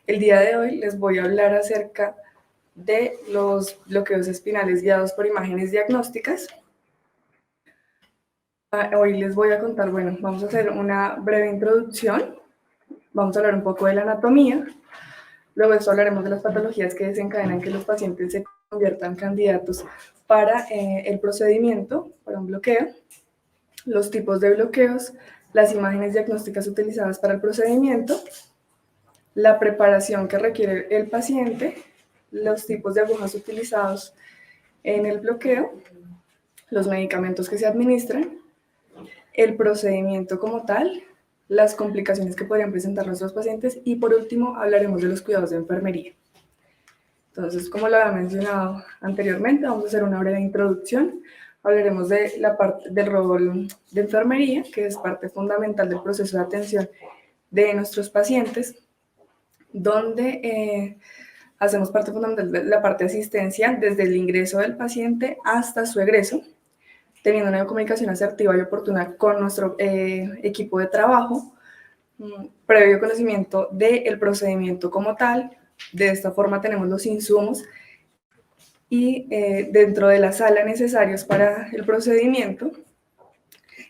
El día de hoy les voy a hablar acerca de los bloqueos espinales guiados por imágenes diagnósticas. Hoy les voy a contar, bueno, vamos a hacer una breve introducción, vamos a hablar un poco de la anatomía, luego de eso hablaremos de las patologías que desencadenan que los pacientes se conviertan candidatos para el procedimiento, para un bloqueo, los tipos de bloqueos, las imágenes diagnósticas utilizadas para el procedimiento, la preparación que requiere el paciente, los tipos de agujas utilizados en el bloqueo, los medicamentos que se administran, el procedimiento como tal, las complicaciones que podrían presentar nuestros pacientes y por último hablaremos de los cuidados de enfermería. Entonces, como lo había mencionado anteriormente, vamos a hacer una breve introducción. Hablaremos de la parte del rol de enfermería, que es parte fundamental del proceso de atención de nuestros pacientes, donde hacemos parte fundamental de la parte asistencial desde el ingreso del paciente hasta su egreso, teniendo una comunicación asertiva y oportuna con nuestro equipo de trabajo, previo conocimiento del procedimiento como tal. De esta forma tenemos los insumos y dentro de la sala necesarios para el procedimiento.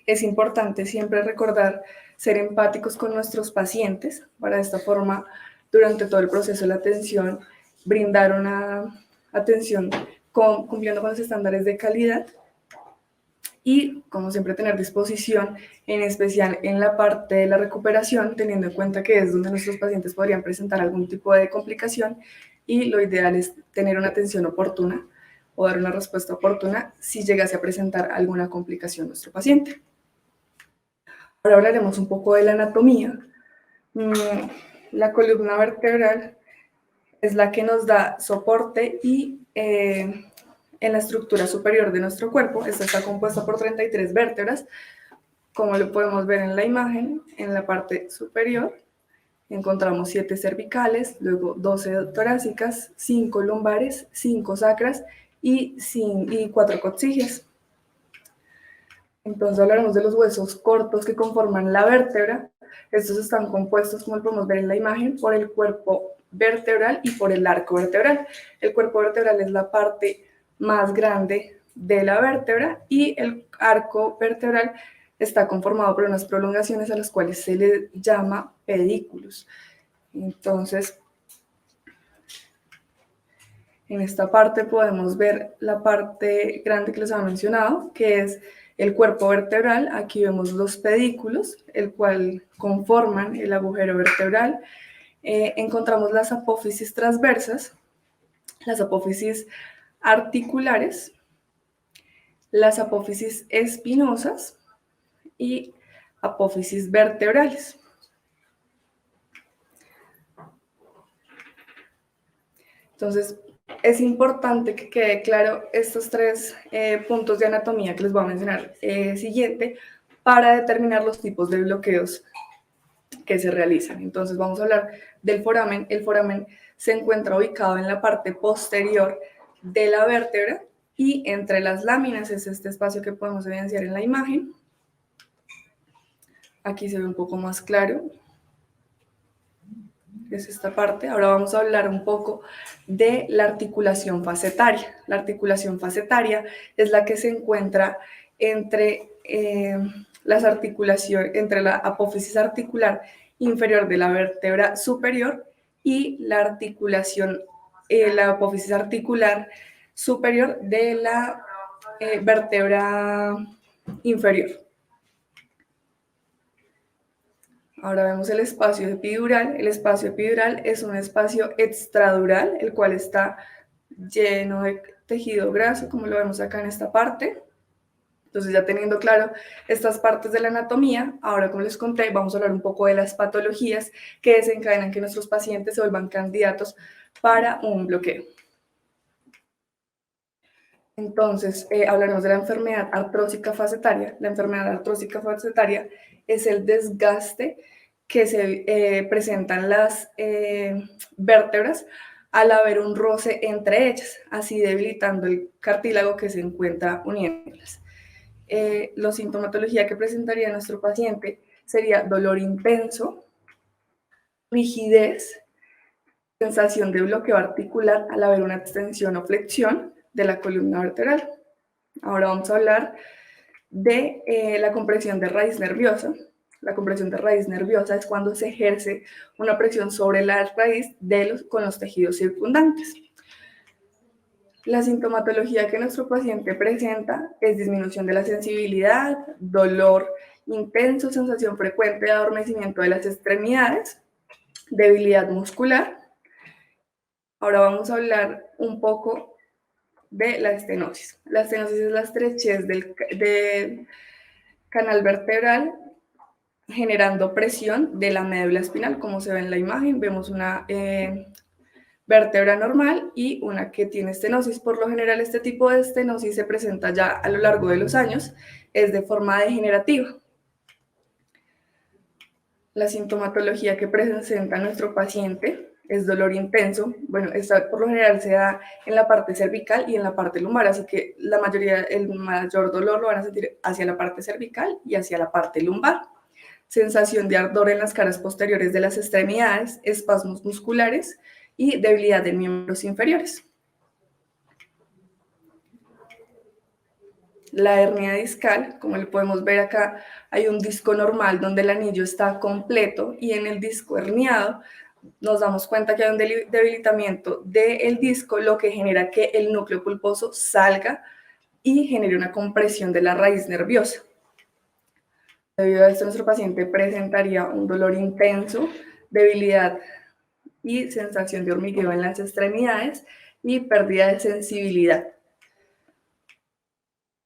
Es importante siempre recordar ser empáticos con nuestros pacientes. Para esta forma, durante todo el proceso de la atención, brindar una atención cumpliendo con los estándares de calidad y, como siempre, tener disposición, en especial en la parte de la recuperación, teniendo en cuenta que es donde nuestros pacientes podrían presentar algún tipo de complicación y lo ideal es tener una atención oportuna o dar una respuesta oportuna si llegase a presentar alguna complicación nuestro paciente. Ahora hablaremos un poco de la anatomía. La columna vertebral es la que nos da soporte y en la estructura superior de nuestro cuerpo. Esta está compuesta por 33 vértebras, como lo podemos ver en la imagen. En la parte superior encontramos 7 cervicales, luego 12 torácicas, 5 lumbares, 5 sacras y 4 coxígeas. Entonces hablaremos de los huesos cortos que conforman la vértebra. Estos están compuestos, como lo podemos ver en la imagen, por el cuerpo vertebral y por el arco vertebral. El cuerpo vertebral es la parte más grande de la vértebra y el arco vertebral está conformado por unas prolongaciones a las cuales se le llama pedículos. Entonces, en esta parte podemos ver la parte grande que les había mencionado, que es el cuerpo vertebral. Aquí vemos los pedículos, el cual conforman el agujero vertebral. Encontramos las apófisis transversas, las apófisis articulares, las apófisis espinosas y apófisis vertebrales. Entonces, es importante que quede claro estos tres puntos de anatomía que les voy a mencionar siguiente para determinar los tipos de bloqueos que se realizan. Entonces vamos a hablar del foramen. El foramen se encuentra ubicado en la parte posterior de la vértebra y entre las láminas es este espacio que podemos evidenciar en la imagen. Aquí se ve un poco más claro. Es esta parte. Ahora vamos a hablar un poco de la articulación facetaria. La articulación facetaria es la que se encuentra entre las articulaciones, entre la apófisis articular inferior de la vértebra superior y la articulación, la apófisis articular superior de la vértebra inferior. Ahora vemos el espacio epidural. El espacio epidural es un espacio extradural, el cual está lleno de tejido graso, como lo vemos acá en esta parte. Entonces, ya teniendo claro estas partes de la anatomía, ahora, como les conté, vamos a hablar un poco de las patologías que desencadenan que nuestros pacientes se vuelvan candidatos para un bloqueo. Entonces, hablaremos de la enfermedad artrósica facetaria. La enfermedad artrósica facetaria es el desgaste que se presentan las vértebras al haber un roce entre ellas, así debilitando el cartílago que se encuentra uniéndolas. La sintomatología que presentaría nuestro paciente sería dolor intenso, rigidez, sensación de bloqueo articular al haber una extensión o flexión de la columna vertebral. Ahora vamos a hablar de la compresión de raíz nerviosa. La compresión de raíz nerviosa es cuando se ejerce una presión sobre la raíz con los tejidos circundantes. La sintomatología que nuestro paciente presenta es disminución de la sensibilidad, dolor intenso, sensación frecuente de adormecimiento de las extremidades, debilidad muscular. Ahora vamos a hablar un poco de la estenosis. La estenosis es la estrechez del canal vertebral generando presión de la médula espinal. Como se ve en la imagen, vemos una vértebra normal y una que tiene estenosis. Por lo general, este tipo de estenosis se presenta ya a lo largo de los años, es de forma degenerativa. La sintomatología que presenta nuestro paciente es dolor intenso. Bueno, esta por lo general se da en la parte cervical y en la parte lumbar, así que la mayoría, el mayor dolor lo van a sentir hacia la parte cervical y hacia la parte lumbar. Sensación de ardor en las caras posteriores de las extremidades, espasmos musculares y debilidad de miembros inferiores. La hernia discal, como lo podemos ver acá, hay un disco normal donde el anillo está completo y en el disco herniado nos damos cuenta que hay un debilitamiento del disco, lo que genera que el núcleo pulposo salga y genere una compresión de la raíz nerviosa. Debido a esto, nuestro paciente presentaría un dolor intenso, debilidad y sensación de hormigueo en las extremidades y pérdida de sensibilidad.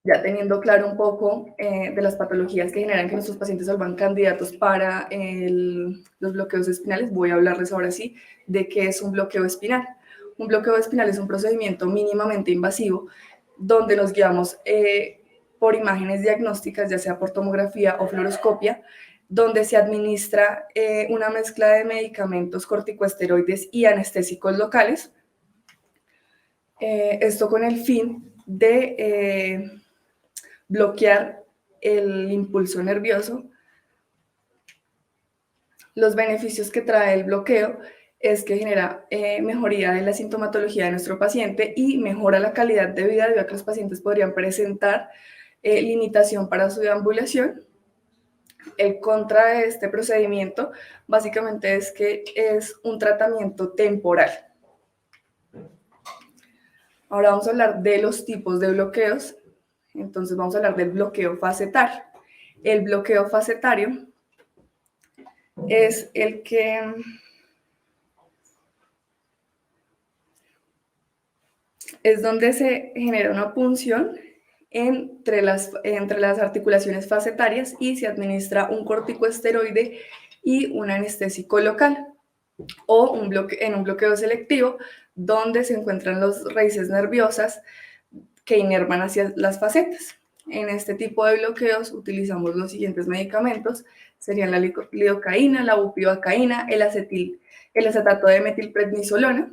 Ya teniendo claro un poco de las patologías que generan que nuestros pacientes se vuelvan candidatos para los bloqueos espinales, voy a hablarles ahora sí de qué es un bloqueo espinal. Un bloqueo espinal es un procedimiento mínimamente invasivo donde nos guiamos por imágenes diagnósticas, ya sea por tomografía o fluoroscopia, donde se administra una mezcla de medicamentos corticosteroides y anestésicos locales. Esto con el fin de bloquear el impulso nervioso. Los beneficios que trae el bloqueo es que genera mejoría de la sintomatología de nuestro paciente y mejora la calidad de vida debido a que los pacientes podrían presentar limitación para su deambulación. El contra de este procedimiento básicamente es que es un tratamiento temporal. Ahora vamos a hablar de los tipos de bloqueos. Entonces vamos a hablar del bloqueo facetario. El bloqueo facetario es el que es donde se genera una punción entre las articulaciones facetarias y se administra un corticosteroide y un anestésico local, o en un bloqueo selectivo donde se encuentran las raíces nerviosas que inervan hacia las facetas. En este tipo de bloqueos utilizamos los siguientes medicamentos, serían la lidocaína, la bupivacaína, el acetato de metilprednisolona,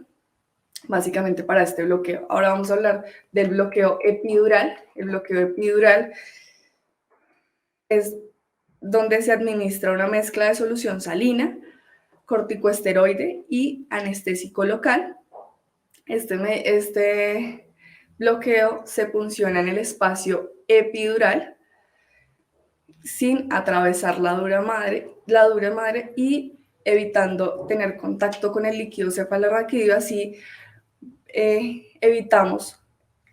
básicamente para este bloqueo. Ahora vamos a hablar del bloqueo epidural. El bloqueo epidural es donde se administra una mezcla de solución salina, corticosteroide y anestésico local. Este bloqueo se funciona en el espacio epidural sin atravesar la dura madre y evitando tener contacto con el líquido cefalorraquídeo, así evitamos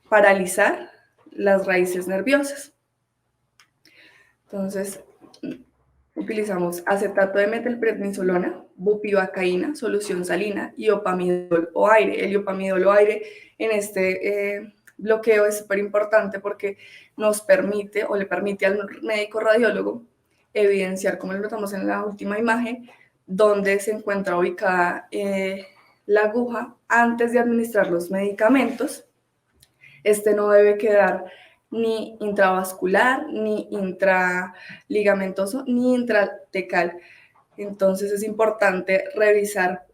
paralizar las raíces nerviosas. Entonces, utilizamos acetato de metilprednisolona, bupivacaína, solución salina, iopamidol o aire. El iopamidol o aire en este bloqueo es súper importante porque nos permite o le permite al médico radiólogo evidenciar, como lo notamos en la última imagen, dónde se encuentra ubicada la aguja antes de administrar los medicamentos. Este no debe quedar ni intravascular, ni intraligamentoso, ni intratecal. Entonces es importante revisar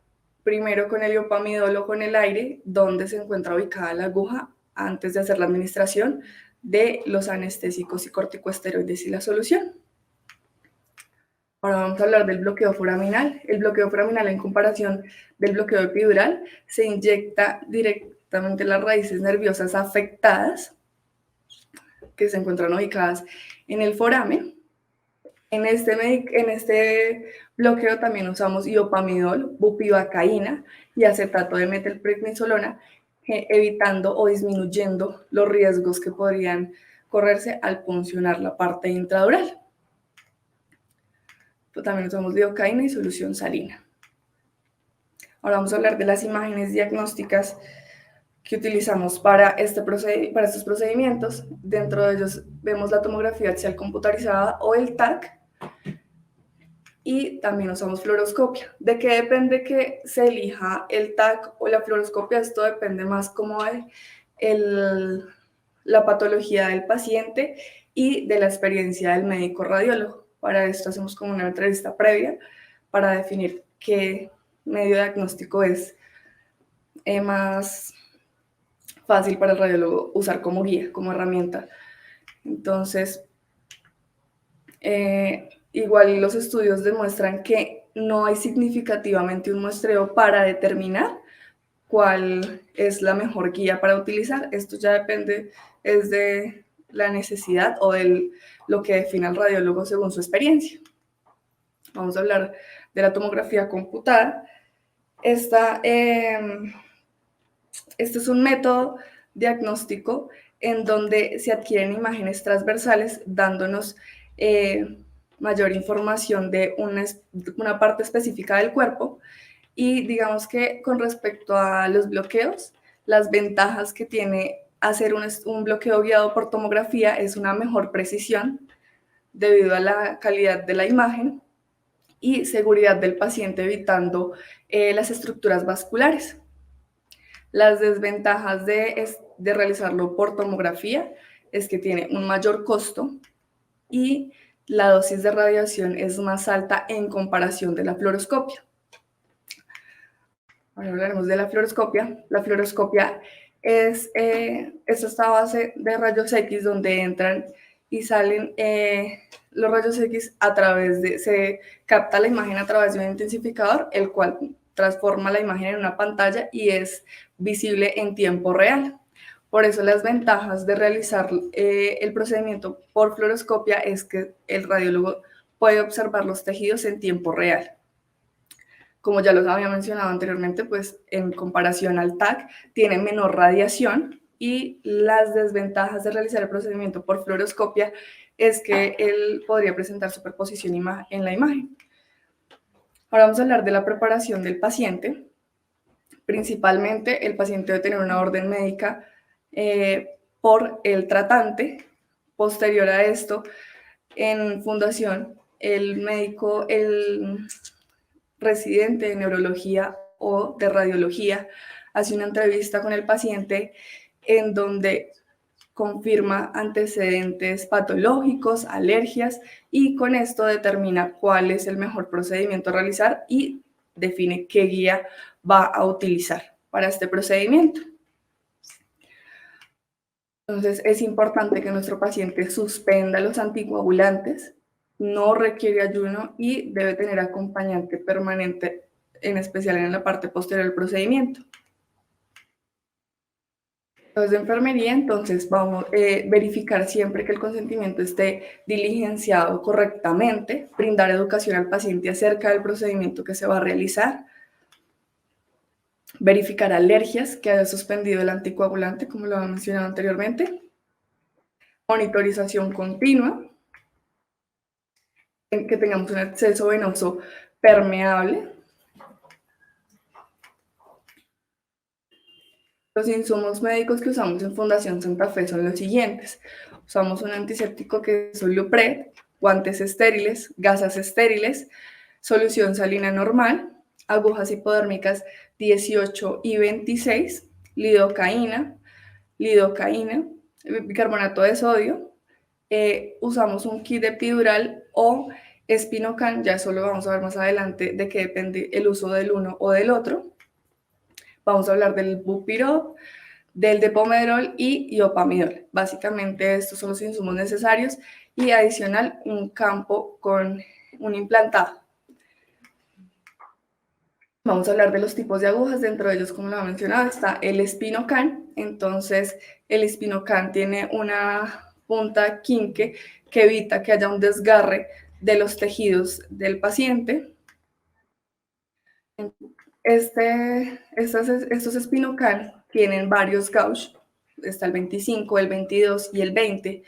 primero con el iopamidol o con el aire dónde se encuentra ubicada la aguja antes de hacer la administración de los anestésicos y corticosteroides y la solución. Ahora vamos a hablar del bloqueo foraminal. El bloqueo foraminal, en comparación del bloqueo epidural, se inyecta directamente en las raíces nerviosas afectadas que se encuentran ubicadas en el foramen. En este bloqueo también usamos iopamidol, bupivacaína y acetato de metilprednisolona, evitando o disminuyendo los riesgos que podrían correrse al puncionar la parte intradural. También usamos lidocaína y solución salina. Ahora vamos a hablar de las imágenes diagnósticas que utilizamos para estos procedimientos. Dentro de ellos vemos la tomografía axial computarizada o el TAC, y también usamos fluoroscopia. ¿De qué depende que se elija el TAC o la fluoroscopia? Esto depende más como de la patología del paciente y de la experiencia del médico radiólogo. Para esto hacemos como una entrevista previa para definir qué medio diagnóstico es más fácil para el radiólogo usar como guía, como herramienta. Entonces, igual los estudios demuestran que no hay significativamente un muestreo para determinar cuál es la mejor guía para utilizar. Esto ya depende de la necesidad o de lo que define el radiólogo según su experiencia. Vamos a hablar de la tomografía computada. Este es un método diagnóstico en donde se adquieren imágenes transversales dándonos mayor información de una parte específica del cuerpo. Y digamos que con respecto a los bloqueos, las ventajas que tiene hacer un bloqueo guiado por tomografía es una mejor precisión debido a la calidad de la imagen y seguridad del paciente, evitando las estructuras vasculares. Las desventajas de realizarlo por tomografía es que tiene un mayor costo y la dosis de radiación es más alta en comparación de la fluoroscopia. Ahora hablaremos de la fluoroscopia. La fluoroscopia es esta base de rayos X donde entran y salen los rayos X se capta la imagen a través de un intensificador, el cual transforma la imagen en una pantalla y es visible en tiempo real. Por eso las ventajas de realizar el procedimiento por fluoroscopia es que el radiólogo puede observar los tejidos en tiempo real. Como ya los había mencionado anteriormente, pues en comparación al TAC tiene menor radiación, y las desventajas de realizar el procedimiento por fluoroscopia es que él podría presentar superposición en la imagen. Ahora vamos a hablar de la preparación del paciente. Principalmente el paciente debe tener una orden médica por el tratante. Posterior a esto, en fundación, el médico, el residente de neurología o de radiología hace una entrevista con el paciente en donde confirma antecedentes patológicos, alergias, y con esto determina cuál es el mejor procedimiento a realizar y define qué guía va a utilizar para este procedimiento. Entonces, es importante que nuestro paciente suspenda los anticoagulantes, no requiere ayuno y debe tener acompañante permanente, en especial en la parte posterior del procedimiento. Los de enfermería, entonces vamos a verificar siempre que el consentimiento esté diligenciado correctamente, brindar educación al paciente acerca del procedimiento que se va a realizar, verificar alergias, que haya suspendido el anticoagulante, como lo había mencionado anteriormente, monitorización continua, que tengamos un acceso venoso permeable. Los insumos médicos que usamos en Fundación Santa Fe son los siguientes. Usamos un antiséptico que es Soluprep, guantes estériles, gasas estériles, solución salina normal, agujas hipodérmicas 18 y 26, lidocaína, bicarbonato de sodio. Usamos un kit epidural o Spinocan, ya eso lo vamos a ver más adelante de qué depende el uso del uno o del otro. Vamos a hablar del Bupirop, del Depomedrol y iopamidol. Básicamente estos son los insumos necesarios, y adicional un campo con un implantado. Vamos a hablar de los tipos de agujas. Dentro de ellos, como lo he mencionado, está el Spinocan. Entonces, el Spinocan tiene una punta quinque que evita que haya un desgarre de los tejidos del paciente. Estos Spinocan tienen varios gauge. Está el 25, el 22 y el 20.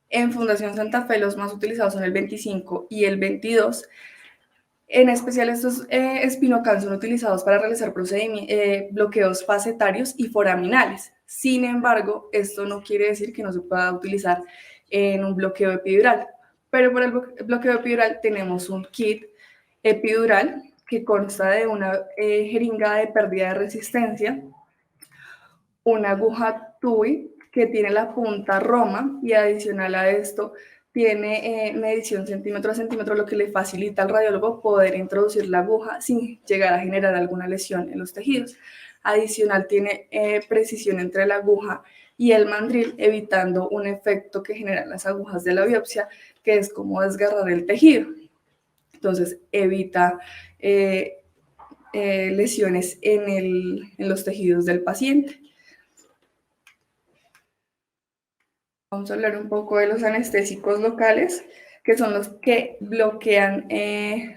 En Fundación Santa Fe los más utilizados son el 25 y el 22. En especial estos Spinocan son utilizados para realizar bloqueos facetarios y foraminales. Sin embargo, esto no quiere decir que no se pueda utilizar en un bloqueo epidural. Pero para el bloqueo epidural tenemos un kit epidural que consta de una jeringa de pérdida de resistencia, una aguja TUI que tiene la punta Roma y adicional a esto tiene medición centímetro a centímetro, lo que le facilita al radiólogo poder introducir la aguja sin llegar a generar alguna lesión en los tejidos. Adicional tiene precisión entre la aguja y el mandril, evitando un efecto que generan las agujas de la biopsia, que es como desgarrar el tejido. Entonces evita lesiones en los tejidos del paciente. Vamos a hablar un poco de los anestésicos locales, que son los que bloquean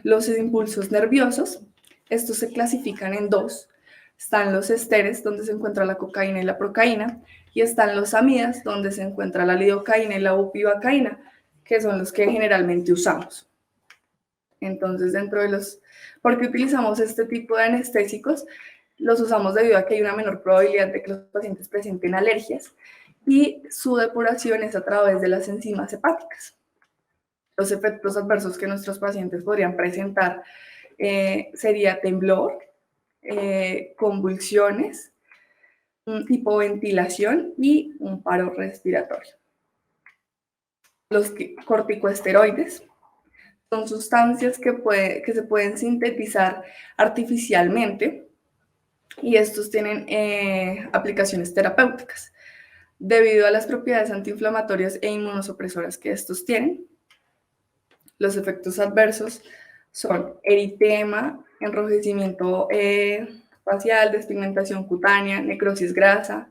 los impulsos nerviosos. Estos se clasifican en dos. Están los esteres, donde se encuentra la cocaína y la procaína, y están los amidas, donde se encuentra la lidocaína y la bupivacaína, que son los que generalmente usamos. Entonces, ¿por qué utilizamos este tipo de anestésicos? Los usamos debido a que hay una menor probabilidad de que los pacientes presenten alergias y su depuración es a través de las enzimas hepáticas. Los efectos adversos que nuestros pacientes podrían presentar sería temblor, convulsiones, hipoventilación y un paro respiratorio. Los corticosteroides son sustancias que se pueden sintetizar artificialmente y estos tienen aplicaciones terapéuticas. Debido a las propiedades antiinflamatorias e inmunosupresoras que estos tienen, los efectos adversos son eritema, enrojecimiento facial, despigmentación cutánea, necrosis grasa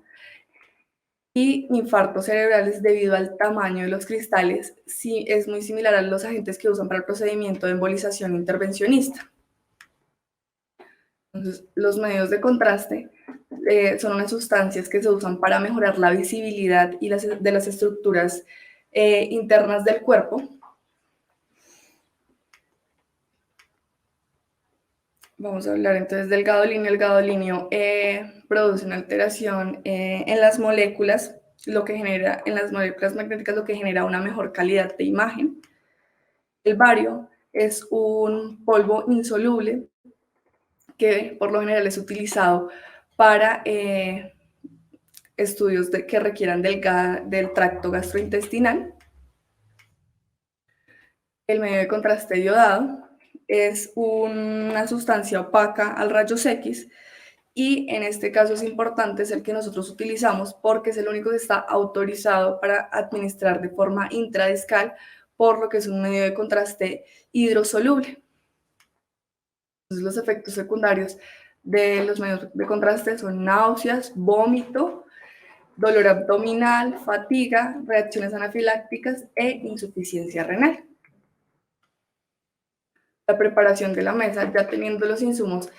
y infartos cerebrales debido al tamaño de los cristales. Sí, es muy similar a los agentes que usan para el procedimiento de embolización intervencionista. Entonces, los medios de contraste son unas sustancias que se usan para mejorar la visibilidad de las estructuras internas del cuerpo. Vamos a hablar entonces del gadolinio. El gadolinio produce una alteración en las moléculas, en las moléculas magnéticas, lo que genera una mejor calidad de imagen. El bario es un polvo insoluble que por lo general es utilizado para estudios que requieran del tracto gastrointestinal. El medio de contraste iodado es una sustancia opaca al rayos X y en este caso es importante, es el que nosotros utilizamos porque es el único que está autorizado para administrar de forma intradiscal, por lo que es un medio de contraste hidrosoluble. Entonces, los efectos secundarios de los medios de contraste son náuseas, vómito, dolor abdominal, fatiga, reacciones anafilácticas e insuficiencia renal. La preparación de la mesa, ya teniendo los insumos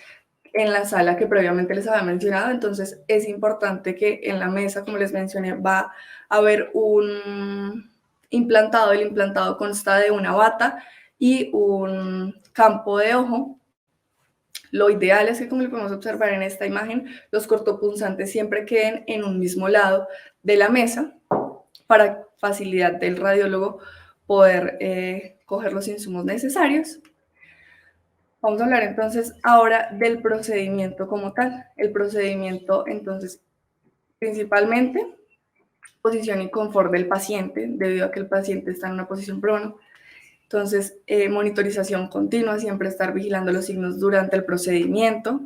en la sala que previamente les había mencionado, entonces es importante que en la mesa, como les mencioné, va a haber un implantado. El implantado consta de una bata y un campo de ojo. Lo ideal es que, como lo podemos observar en esta imagen, los cortopunzantes siempre queden en un mismo lado de la mesa para facilidad del radiólogo poder coger los insumos necesarios. Vamos a hablar entonces ahora del procedimiento como tal. El procedimiento, entonces, principalmente, posición y confort del paciente, debido a que el paciente está en una posición prono. Entonces, monitorización continua, siempre estar vigilando los signos durante el procedimiento.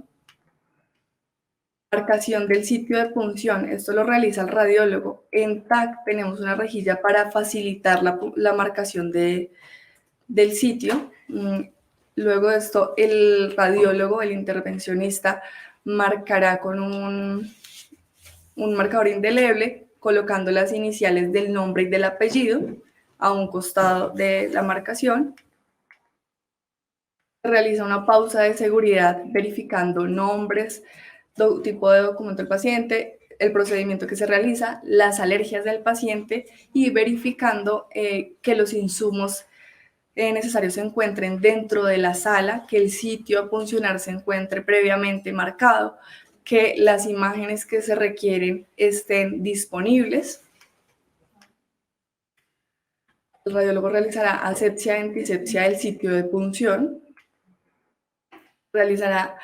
Marcación del sitio de punción, esto lo realiza el radiólogo. En TAC tenemos una rejilla para facilitar la marcación de del sitio. Luego de esto, el radiólogo, el intervencionista, marcará con un marcador indeleble, colocando las iniciales del nombre y del apellido a un costado de la marcación. Realiza una pausa de seguridad verificando nombres, tipo de documento del paciente, el procedimiento que se realiza, las alergias del paciente y verificando que los insumos necesarios se encuentren dentro de la sala, que el sitio a funcionar se encuentre previamente marcado, que las imágenes que se requieren estén disponibles. El radiólogo realizará asepsia y antisepsia del sitio de punción, realizará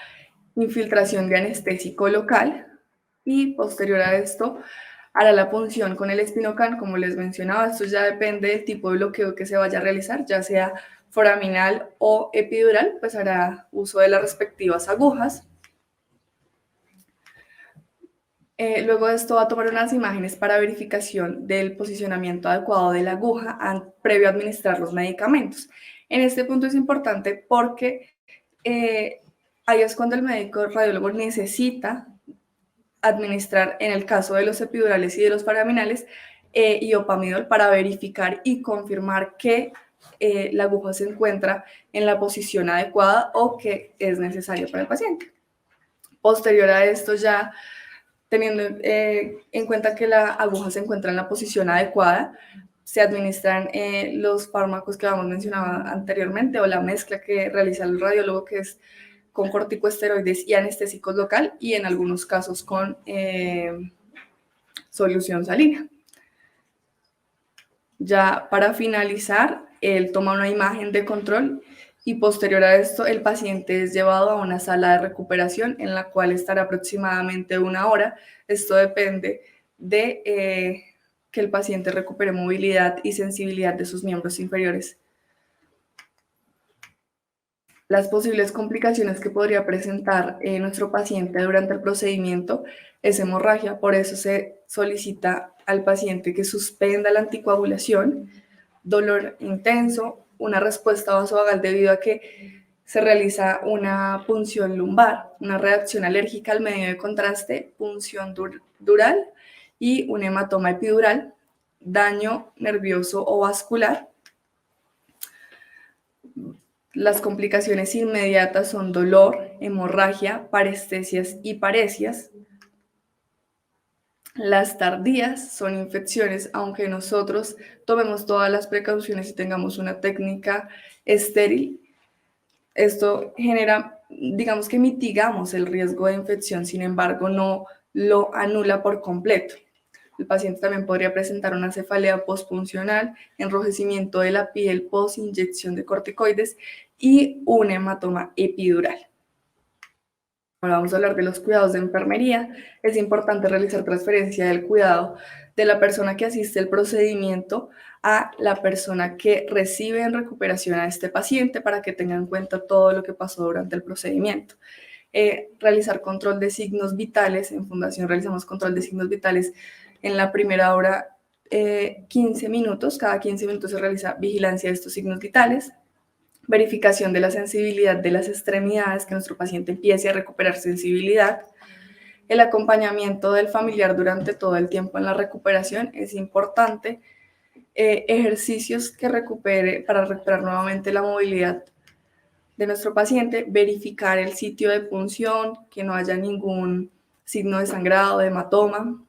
infiltración de anestésico local y posterior a esto hará la punción con el espinocan. Como les mencionaba, esto ya depende del tipo de bloqueo que se vaya a realizar, ya sea foraminal o epidural, pues hará uso de las respectivas agujas. Luego de esto va a tomar unas imágenes para verificación del posicionamiento adecuado de la aguja previo a administrar los medicamentos. En este punto es importante porque ahí es cuando el médico radiólogo necesita administrar, en el caso de los epidurales y de los foraminales, iopamidol para verificar y confirmar que la aguja se encuentra en la posición adecuada o que es necesario para el paciente. Posterior a esto, ya teniendo en cuenta que la aguja se encuentra en la posición adecuada, se administran los fármacos que habíamos mencionado anteriormente o la mezcla que realiza el radiólogo, que es con corticosteroides y anestésicos local y en algunos casos con solución salina. Ya para finalizar, él toma una imagen de control y posterior a esto el paciente es llevado a una sala de recuperación en la cual estará aproximadamente 1 hora. Esto depende de que el paciente recupere movilidad y sensibilidad de sus miembros inferiores. Las posibles complicaciones que podría presentar nuestro paciente durante el procedimiento es hemorragia, por eso se solicita al paciente que suspenda la anticoagulación, dolor intenso, una respuesta vasovagal debido a que se realiza una punción lumbar, una reacción alérgica al medio de contraste, punción dural y un hematoma epidural, daño nervioso o vascular. Las complicaciones inmediatas son dolor, hemorragia, parestesias y paresias. Las tardías son infecciones, aunque nosotros tomemos todas las precauciones y tengamos una técnica estéril. Esto genera, digamos que mitigamos el riesgo de infección, sin embargo, no lo anula por completo. El paciente también podría presentar una cefalea postpuncional, enrojecimiento de la piel post-inyección de corticoides y un hematoma epidural. Ahora vamos a hablar de los cuidados de enfermería. Es importante realizar transferencia del cuidado de la persona que asiste al procedimiento a la persona que recibe en recuperación a este paciente para que tenga en cuenta todo lo que pasó durante el procedimiento. Realizar control de signos vitales. En Fundación realizamos control de signos vitales en la primera hora 15 minutos. Cada 15 minutos se realiza vigilancia de estos signos vitales. Verificación de la sensibilidad de las extremidades, que nuestro paciente empiece a recuperar sensibilidad. El acompañamiento del familiar durante todo el tiempo en la recuperación es importante. Ejercicios que para recuperar nuevamente la movilidad de nuestro paciente. Verificar el sitio de punción, que no haya ningún signo de sangrado, de hematoma.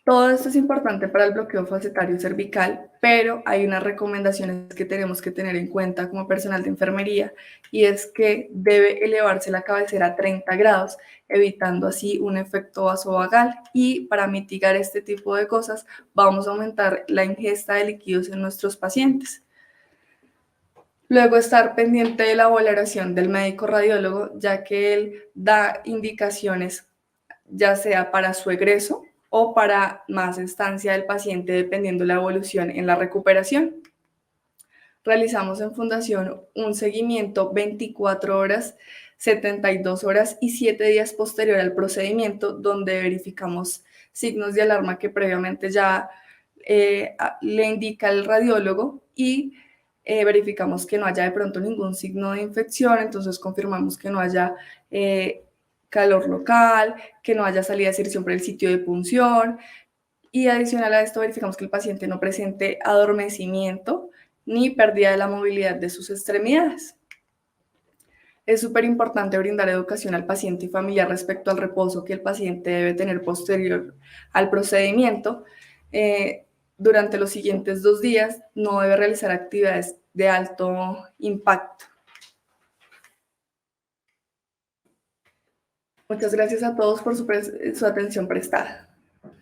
Todo esto es importante para el bloqueo facetario cervical, pero hay unas recomendaciones que tenemos que tener en cuenta como personal de enfermería, y es que debe elevarse la cabecera a 30 grados, evitando así un efecto vasovagal, y para mitigar este tipo de cosas vamos a aumentar la ingesta de líquidos en nuestros pacientes. Luego, estar pendiente de la valoración del médico radiólogo, ya que él da indicaciones ya sea para su egreso o para más estancia del paciente, dependiendo la evolución en la recuperación. Realizamos en Fundación un seguimiento 24 horas, 72 horas y 7 días posterior al procedimiento, donde verificamos signos de alarma que previamente ya le indica al radiólogo y verificamos que no haya de pronto ningún signo de infección, entonces confirmamos que no haya calor local, que no haya salida de secreción por el sitio de punción, y adicional a esto verificamos que el paciente no presente adormecimiento ni pérdida de la movilidad de sus extremidades. Es súper importante brindar educación al paciente y familiar respecto al reposo que el paciente debe tener posterior al procedimiento. Durante los siguientes 2 días no debe realizar actividades de alto impacto. Muchas gracias a todos por su atención prestada.